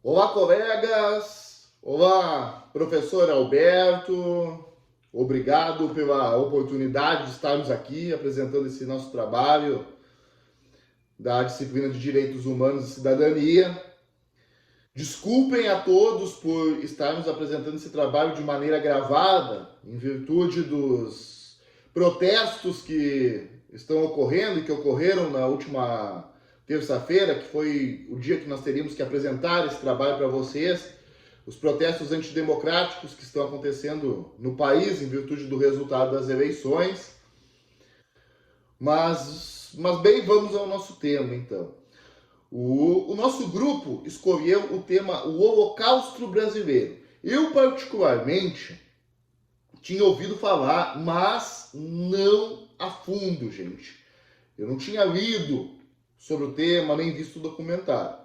Olá, colegas! Olá, professor Alberto! Obrigado pela oportunidade de estarmos aqui apresentando esse nosso trabalho da disciplina de Direitos Humanos e Cidadania. Desculpem a todos por estarmos apresentando esse trabalho de maneira gravada, em virtude dos protestos que estão ocorrendo e que ocorreram na última terça-feira, que foi o dia que nós teríamos que apresentar esse trabalho para vocês, os protestos antidemocráticos que estão acontecendo no país em virtude do resultado das eleições. Mas bem, vamos ao nosso tema, então. O nosso grupo escolheu o tema o Holocausto Brasileiro. Eu, particularmente, tinha ouvido falar, mas não a fundo, gente. Eu não tinha lido sobre o tema, nem visto o documentário.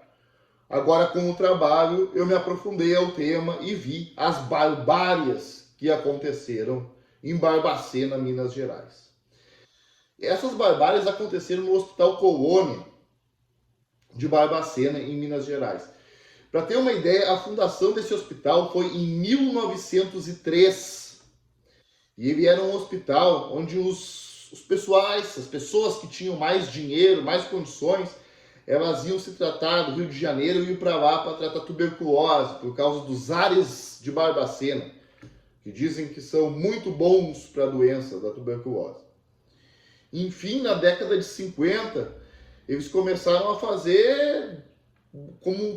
Agora, com o trabalho, eu me aprofundei ao tema e vi as barbáries que aconteceram em Barbacena, Minas Gerais. Essas barbáries aconteceram no Hospital Colônia de Barbacena, em Minas Gerais. Para ter uma ideia, a fundação desse hospital foi em 1903. E ele era um hospital onde as pessoas que tinham mais dinheiro, mais condições, elas iam se tratar do Rio de Janeiro e iam para lá para tratar tuberculose, por causa dos ares de Barbacena, que dizem que são muito bons para a doença da tuberculose. Enfim, na década de 50, eles começaram a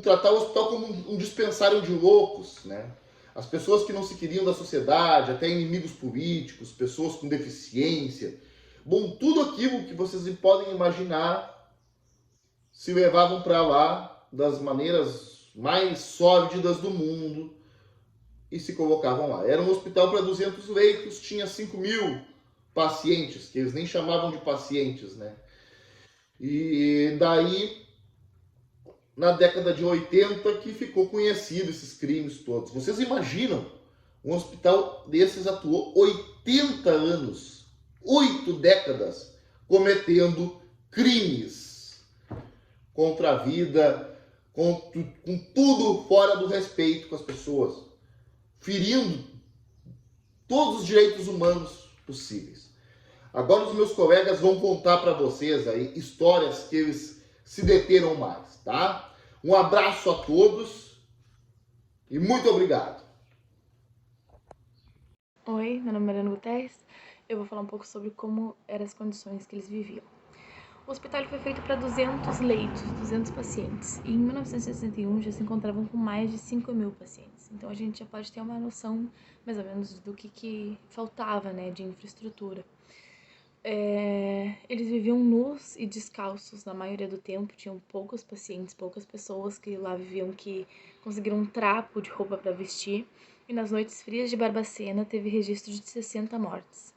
tratar o hospital como um dispensário de loucos, né? As pessoas que não se queriam da sociedade, até inimigos políticos, pessoas com deficiência, bom, tudo aquilo que vocês podem imaginar, se levavam para lá das maneiras mais sórdidas do mundo e se colocavam lá. Era um hospital para 200 leitos, tinha 5.000 pacientes, que eles nem chamavam de pacientes, né? E daí, na década de 80, que ficou conhecido esses crimes todos. Vocês imaginam? Um hospital desses atuou 80 anos, 8 décadas, cometendo crimes contra a vida, com tudo fora do respeito com as pessoas, ferindo todos os direitos humanos possíveis. Agora os meus colegas vão contar para vocês aí histórias que eles se deteram mais, tá? Um abraço a todos e muito obrigado. Oi, meu nome é Mariana Guterres. Eu vou falar um pouco sobre como eram as condições que eles viviam. O hospital foi feito para 200 leitos, 200 pacientes. E em 1961 já se encontravam com mais de 5.000 pacientes. Então a gente já pode ter uma noção mais ou menos do que faltava, né, de infraestrutura. Eles viviam nus e descalços na maioria do tempo. Tinham poucos pacientes, poucas pessoas que lá viviam que conseguiram um trapo de roupa para vestir. E nas noites frias de Barbacena teve registro de 60 mortes.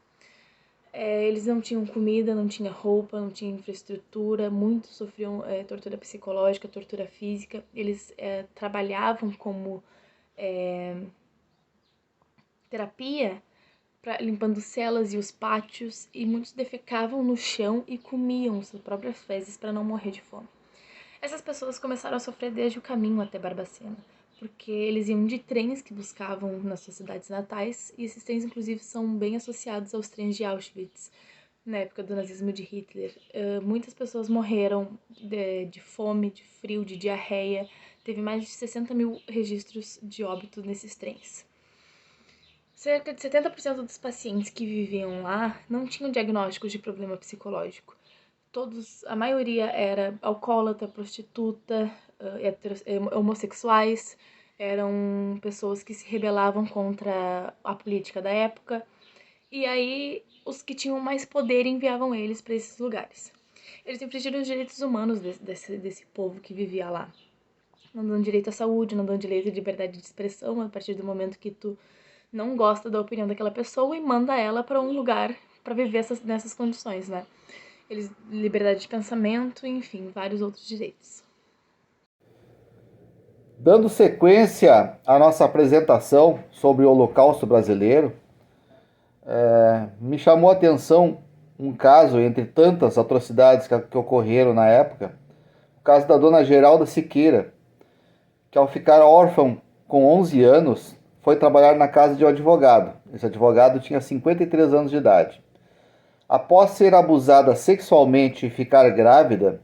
Eles não tinham comida, não tinha roupa, não tinha infraestrutura, muitos sofriam tortura psicológica, tortura física. Eles trabalhavam como terapia, limpando celas e os pátios, e muitos defecavam no chão e comiam suas próprias fezes para não morrer de fome. Essas pessoas começaram a sofrer desde o caminho até Barbacena, porque eles iam de trens que buscavam nas suas cidades natais, e esses trens, inclusive, são bem associados aos trens de Auschwitz, na época do nazismo de Hitler. Muitas pessoas morreram de fome, de frio, de diarreia. Teve mais de 60.000 registros de óbito nesses trens. Cerca de 70% dos pacientes que viviam lá não tinham diagnóstico de problema psicológico. A maioria era alcoólatra, prostituta, homossexuais, eram pessoas que se rebelavam contra a política da época. E aí, os que tinham mais poder enviavam eles para esses lugares. Eles infringiram os direitos humanos desse povo que vivia lá. Não dando direito à saúde, não dando direito à liberdade de expressão a partir do momento que tu não gosta da opinião daquela pessoa e manda ela para um lugar para viver nessas condições, né? Eles liberdade de pensamento, enfim, vários outros direitos. Dando sequência à nossa apresentação sobre o Holocausto Brasileiro, me chamou a atenção um caso, entre tantas atrocidades que ocorreram na época, o caso da dona Geralda Siqueira, que ao ficar órfão com 11 anos, foi trabalhar na casa de um advogado. Esse advogado tinha 53 anos de idade. Após ser abusada sexualmente e ficar grávida,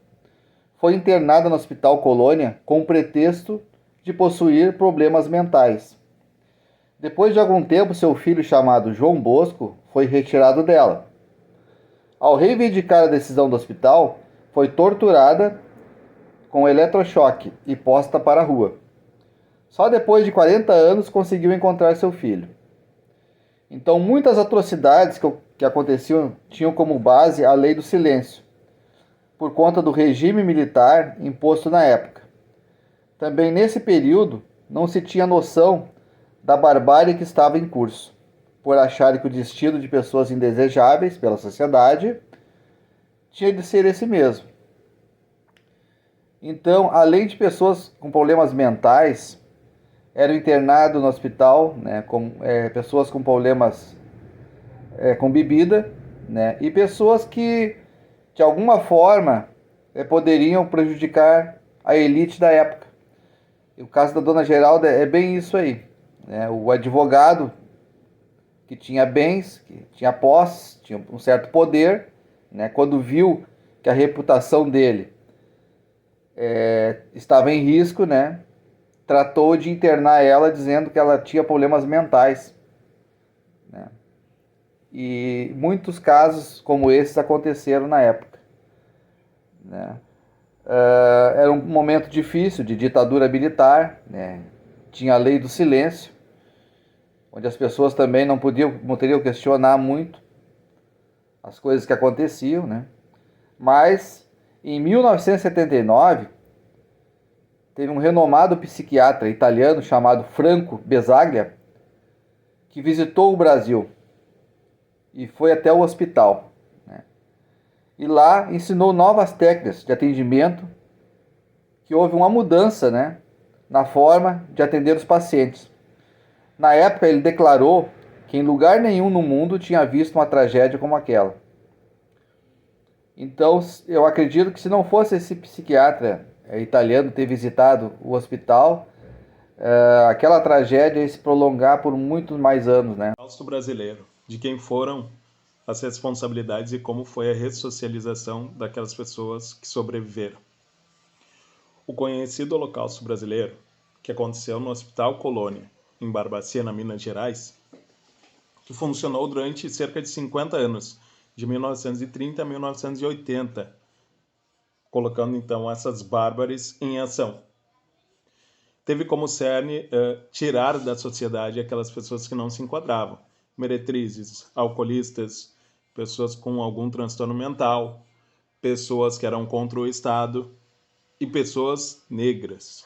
foi internada no Hospital Colônia com o pretexto de possuir problemas mentais. Depois de algum tempo, seu filho, chamado João Bosco, foi retirado dela. Ao reivindicar a decisão do hospital, foi torturada com eletrochoque e posta para a rua. Só depois de 40 anos conseguiu encontrar seu filho. Então, muitas atrocidades que aconteciam tinham como base a lei do silêncio, por conta do regime militar imposto na época. Também nesse período não se tinha noção da barbárie que estava em curso, por achar que o destino de pessoas indesejáveis pela sociedade tinha de ser esse mesmo. Então, além de pessoas com problemas mentais, eram internados no hospital, né, pessoas com problemas com bebida, né, e pessoas que, de alguma forma, poderiam prejudicar a elite da época. E o caso da Dona Geralda é bem isso aí. Né? O advogado que tinha bens, que tinha posse, tinha um certo poder, né, quando viu que a reputação dele estava em risco, né, tratou de internar ela dizendo que ela tinha problemas mentais. Né? E muitos casos como esses aconteceram na época. Né? Era um momento difícil de ditadura militar, né? Tinha a lei do silêncio, onde as pessoas também não poderiam questionar muito as coisas que aconteciam. Né? Mas, em 1979, teve um renomado psiquiatra italiano chamado Franco Basaglia, que visitou o Brasil e foi até o hospital. Né? E lá ensinou novas técnicas de atendimento, que houve uma mudança, né, na forma de atender os pacientes. Na época ele declarou que em lugar nenhum no mundo tinha visto uma tragédia como aquela. Então eu acredito que se não fosse esse psiquiatra italiano ter visitado o hospital, aquela tragédia ia se prolongar por muitos mais anos, né? Holocausto brasileiro, de quem foram as responsabilidades e como foi a ressocialização daquelas pessoas que sobreviveram. O conhecido Holocausto brasileiro, que aconteceu no Hospital Colônia, em Barbacena, Minas Gerais, que funcionou durante cerca de 50 anos, de 1930 a 1980, colocando então essas bárbares em ação. Teve como cerne tirar da sociedade aquelas pessoas que não se enquadravam, meretrizes, alcoolistas, pessoas com algum transtorno mental, pessoas que eram contra o Estado e pessoas negras.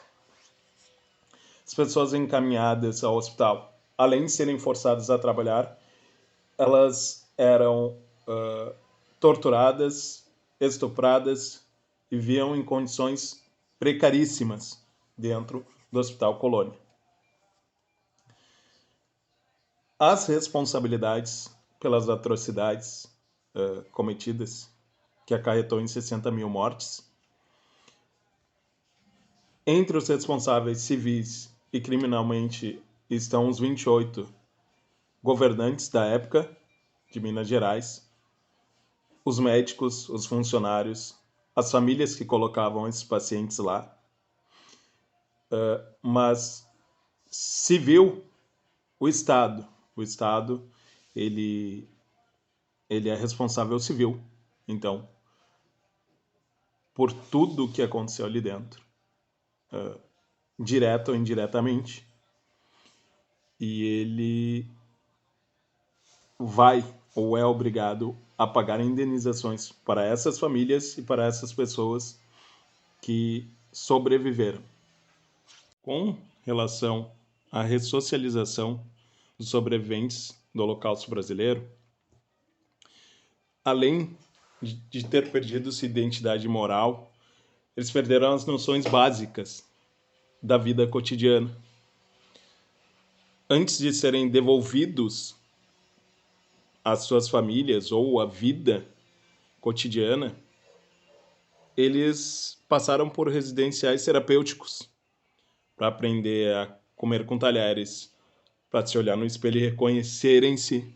As pessoas encaminhadas ao hospital, além de serem forçadas a trabalhar, elas eram torturadas, estupradas e viviam em condições precaríssimas dentro do Hospital Colônia. As responsabilidades pelas atrocidades cometidas, que acarretou em 60 mil mortes, entre os responsáveis civis e criminalmente estão os 28 governantes da época de Minas Gerais, os médicos, os funcionários, as famílias que colocavam esses pacientes lá. Mas civil, o Estado. O Estado, ele é responsável civil, então, por tudo o que aconteceu ali dentro, direto ou indiretamente. E ele vai ou é obrigado a pagar indenizações para essas famílias e para essas pessoas que sobreviveram. Com relação à ressocialização dos sobreviventes do Holocausto brasileiro, além de ter perdido sua identidade moral, eles perderam as noções básicas da vida cotidiana. Antes de serem devolvidos às suas famílias ou à vida cotidiana, eles passaram por residenciais terapêuticos, para aprender a comer com talheres, para se olhar no espelho e reconhecerem-se,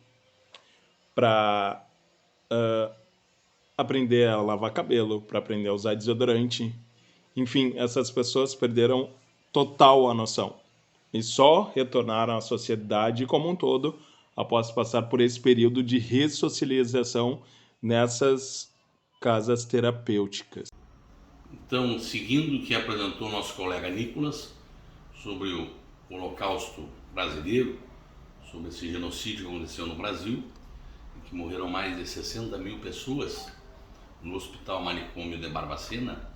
para aprender a lavar cabelo, para aprender a usar desodorante. Enfim, essas pessoas perderam total a noção e só retornaram à sociedade como um todo após passar por esse período de ressocialização nessas casas terapêuticas. Então, seguindo o que apresentou nosso colega Nicolas sobre o Holocausto brasileiro, sobre esse genocídio que aconteceu no Brasil, em que morreram mais de 60 mil pessoas no Hospital Manicômio de Barbacena,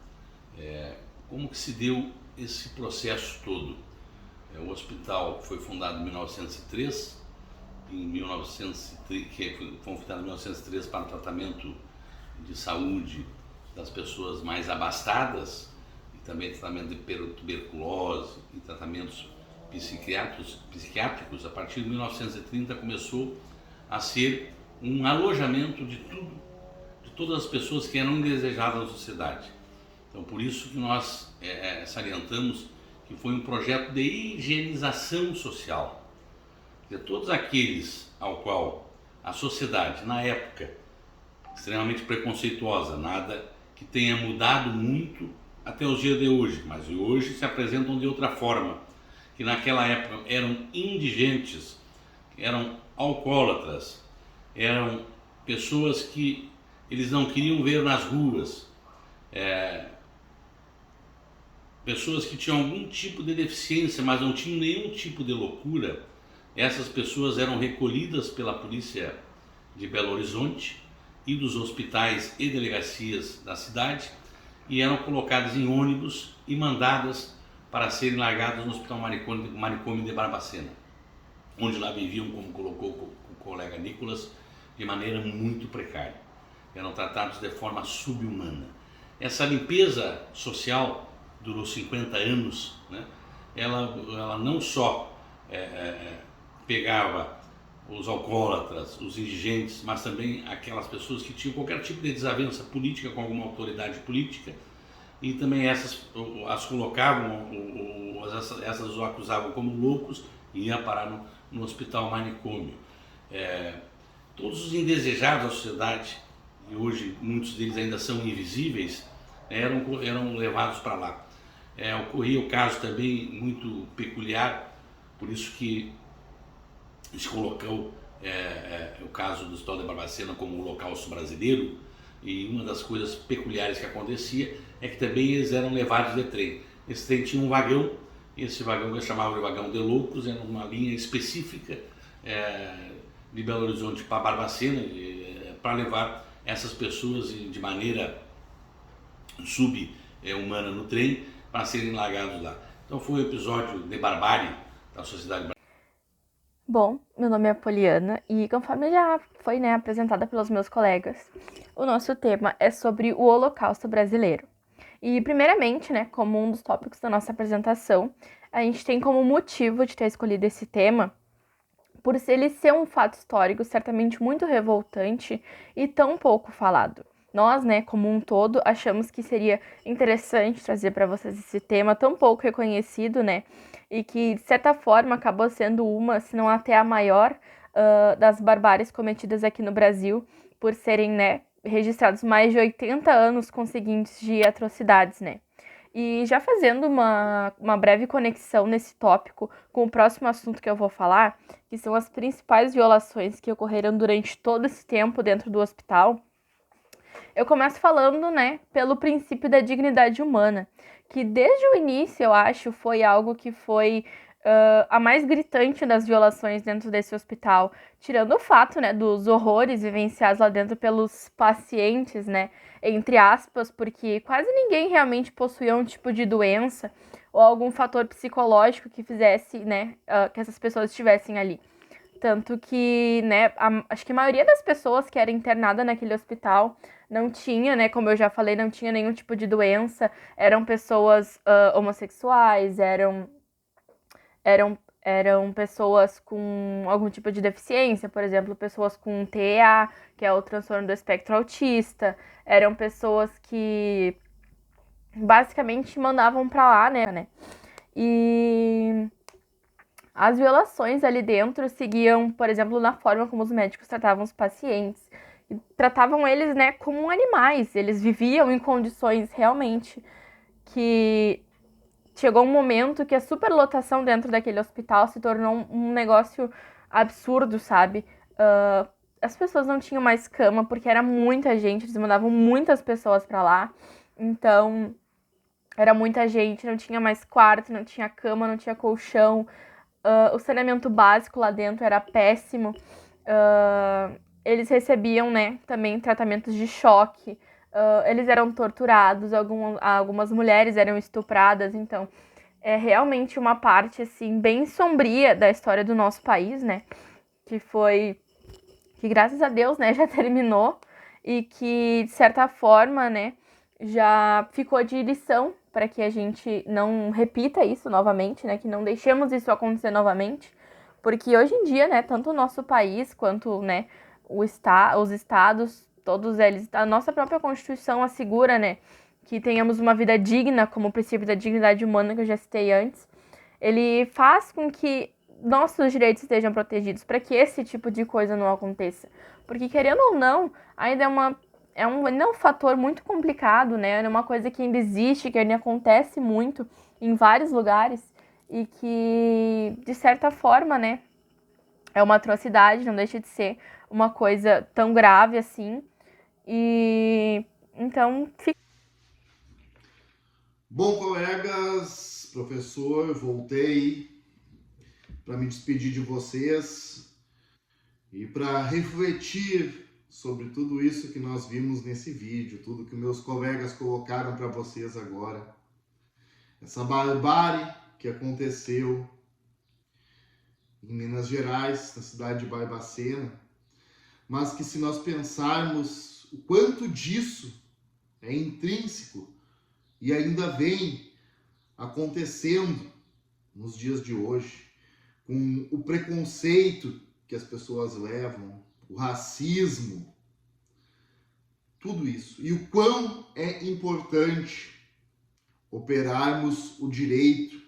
como que se deu esse processo todo? O hospital foi fundado em 1903, para o tratamento de saúde das pessoas mais abastadas e também tratamento de tuberculose e tratamentos psiquiátricos. A partir de 1930 começou a ser um alojamento de todas as pessoas que eram indesejadas na sociedade. Então, por isso que nós salientamos que foi um projeto de higienização social. De todos aqueles ao qual a sociedade, na época, extremamente preconceituosa, nada que tenha mudado muito até os dias de hoje, mas hoje se apresentam de outra forma, que naquela época eram indigentes, eram alcoólatras, eram pessoas que eles não queriam ver nas ruas, pessoas que tinham algum tipo de deficiência, mas não tinham nenhum tipo de loucura. Essas pessoas eram recolhidas pela polícia de Belo Horizonte e dos hospitais e delegacias da cidade e eram colocadas em ônibus e mandadas para serem largadas no Hospital Manicômio de Barbacena, onde lá viviam, como colocou o colega Nicolas, de maneira muito precária. Eram tratados de forma subhumana. Essa limpeza social durou 50 anos, né? Ela não só pegava os alcoólatras, os indigentes, mas também aquelas pessoas que tinham qualquer tipo de desavença política com alguma autoridade política, e também essas as colocavam, essas os acusavam como loucos e iam parar no Hospital Manicômio. Todos os indesejados da sociedade, e hoje muitos deles ainda são invisíveis, eram levados para lá. Ocorria o caso também muito peculiar, por isso que se colocou o caso do Hospital de Barbacena como o Holocausto brasileiro, e uma das coisas peculiares que acontecia é que também eles eram levados de trem. Esse trem tinha um vagão, e esse vagão que eu chamava de vagão de loucos, era uma linha específica de Belo Horizonte para Barbacena, para levar essas pessoas de maneira subhumana no trem para serem largados lá. Então foi um episódio de barbárie da sociedade brasileira. Bom, meu nome é Poliana e conforme já foi apresentada pelos meus colegas, o nosso tema é sobre o Holocausto brasileiro. E primeiramente, como um dos tópicos da nossa apresentação, a gente tem como motivo de ter escolhido esse tema por ele ser um fato histórico certamente muito revoltante e tão pouco falado. Nós, como um todo, achamos que seria interessante trazer para vocês esse tema tão pouco reconhecido, e que, de certa forma, acabou sendo uma, se não até a maior, das barbáries cometidas aqui no Brasil, por serem, registrados mais de 80 anos conseguintes de atrocidades, E já fazendo uma breve conexão nesse tópico com o próximo assunto que eu vou falar, que são as principais violações que ocorreram durante todo esse tempo dentro do hospital, eu começo falando, pelo princípio da dignidade humana, que desde o início, eu acho, foi algo que foi a mais gritante das violações dentro desse hospital, tirando o fato, dos horrores vivenciados lá dentro pelos pacientes, entre aspas, porque quase ninguém realmente possuía um tipo de doença ou algum fator psicológico que fizesse, que essas pessoas estivessem ali. Tanto que, acho que a maioria das pessoas que era internada naquele hospital não tinha, como eu já falei, não tinha nenhum tipo de doença, eram pessoas homossexuais, eram pessoas com algum tipo de deficiência, por exemplo, pessoas com TEA, que é o transtorno do espectro autista, eram pessoas que basicamente mandavam pra lá, E as violações ali dentro seguiam, por exemplo, na forma como os médicos tratavam os pacientes. E tratavam eles, né, como animais. Eles viviam em condições realmente que chegou um momento que a superlotação dentro daquele hospital se tornou um negócio absurdo, sabe? As pessoas não tinham mais cama porque era muita gente, eles mandavam muitas pessoas pra lá. Então, era muita gente, não tinha mais quarto, não tinha cama, não tinha colchão. O saneamento básico lá dentro era péssimo. Eles recebiam, né, também tratamentos de choque. Eles eram torturados, algumas mulheres eram estupradas. Então, é realmente uma parte, assim, bem sombria da história do nosso país, né? Que graças a Deus, né, já terminou. E que, de certa forma, né, já ficou de lição para que a gente não repita isso novamente, né? Que não deixemos isso acontecer novamente. Porque hoje em dia, né, tanto o nosso país quanto, né, os estados, todos eles, a nossa própria Constituição assegura, né, que tenhamos uma vida digna, como o princípio da dignidade humana que eu já citei antes. Ele faz com que nossos direitos estejam protegidos para que esse tipo de coisa não aconteça. Porque, querendo ou não, ainda é um fator muito complicado, né? É uma coisa que ainda existe, que ainda acontece muito em vários lugares e que, de certa forma, né, é uma atrocidade, não deixa de ser uma coisa tão grave assim. E então fica. Bom, colegas, professor, voltei para me despedir de vocês e para refletir sobre tudo isso que nós vimos nesse vídeo, tudo que meus colegas colocaram para vocês agora. Essa barbárie que aconteceu em Minas Gerais, na cidade de Barbacena, mas que, se nós pensarmos o quanto disso é intrínseco e ainda vem acontecendo nos dias de hoje, com o preconceito que as pessoas levam, o racismo, tudo isso. E o quão é importante operarmos o direito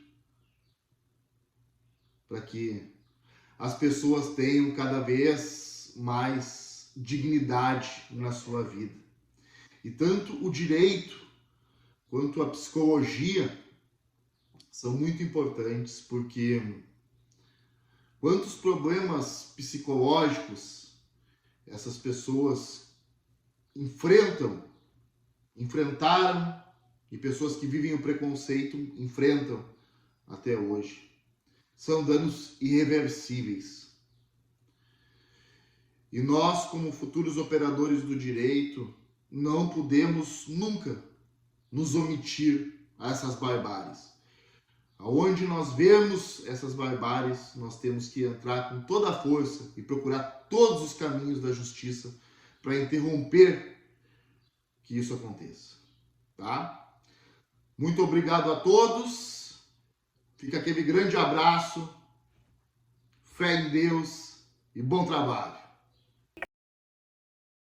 para que as pessoas tenham cada vez mais dignidade na sua vida. E tanto o direito quanto a psicologia são muito importantes, porque quantos problemas psicológicos essas pessoas enfrentaram, e pessoas que vivem o preconceito enfrentam até hoje. São danos irreversíveis. E nós, como futuros operadores do direito, não podemos nunca nos omitir a essas barbáries. Aonde nós vemos essas barbáries, nós temos que entrar com toda a força e procurar todos os caminhos da justiça para interromper que isso aconteça, tá? Muito obrigado a todos. Fica aquele grande abraço, fé em Deus e bom trabalho.